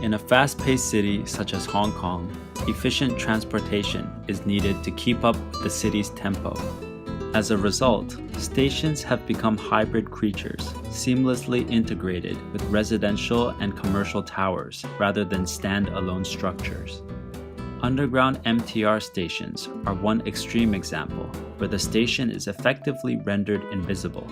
In a fast-paced city such as Hong Kong, efficient transportation is needed to keep up with the city's tempo. As a result, stations have become hybrid creatures, seamlessly integrated with residential and commercial towers rather than stand-alone structures. Underground MTR stations are one extreme example, where the station is effectively rendered invisible.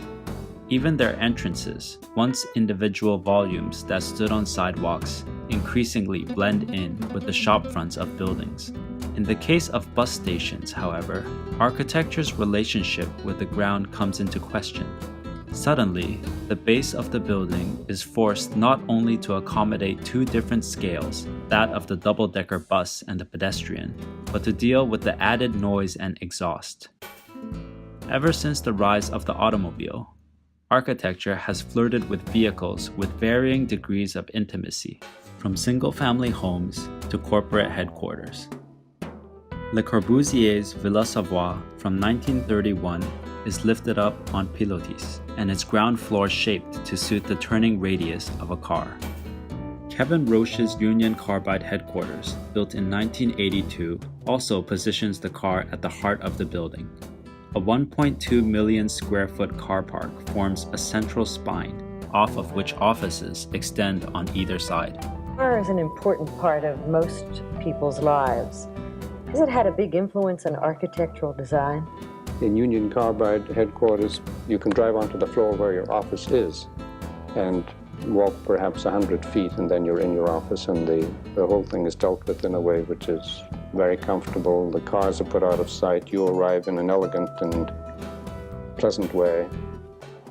Even their entrances, once individual volumes that stood on sidewalks, increasingly blend in with the shop fronts of buildings. In the case of bus stations, however, architecture's relationship with the ground comes into question. Suddenly, the base of the building is forced not only to accommodate two different scales, that of the double-decker bus and the pedestrian, but to deal with the added noise and exhaust. Ever since the rise of the automobile, architecture has flirted with vehicles with varying degrees of intimacy, from single-family homes to corporate headquarters. Le Corbusier's Villa Savoie from 1931 is lifted up on pilotis, and its ground floor shaped to suit the turning radius of a car. Kevin Roche's Union Carbide headquarters, built in 1982, also positions the car at the heart of the building. A 1.2 million square foot car park forms a central spine, off of which offices extend on either side. Car is an important part of most people's lives. Has it had a big influence on architectural design? In Union Carbide headquarters, you can drive onto the floor where your office is and walk perhaps 100 feet, and then you're in your office, and the whole thing is dealt with in a way which is very comfortable. The cars are put out of sight. You arrive in an elegant and pleasant way.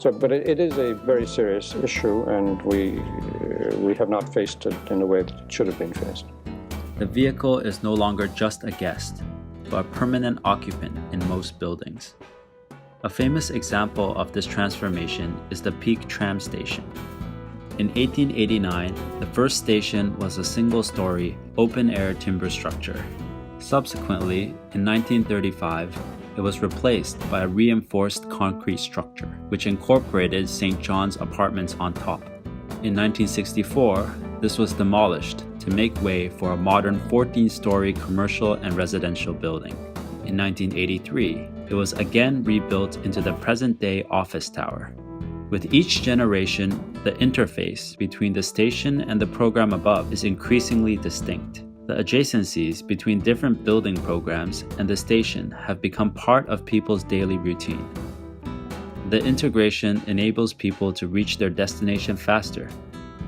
But it is a very serious issue, and we have not faced it in a way that it should have been faced. The vehicle is no longer just a guest, but a permanent occupant in most buildings. A famous example of this transformation is the Peak Tram Station. In 1889, the first station was a single-story, open-air timber structure. Subsequently, in 1935, it was replaced by a reinforced concrete structure, which incorporated St. John's Apartments on top. In 1964, this was demolished to make way for a modern 14-story commercial and residential building. In 1983, it was again rebuilt into the present-day office tower. With each generation, the interface between the station and the program above is increasingly distinct. The adjacencies between different building programs and the station have become part of people's daily routine. The integration enables people to reach their destination faster,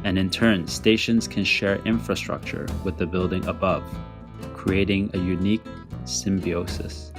and in turn, stations can share infrastructure with the building above, creating a unique symbiosis.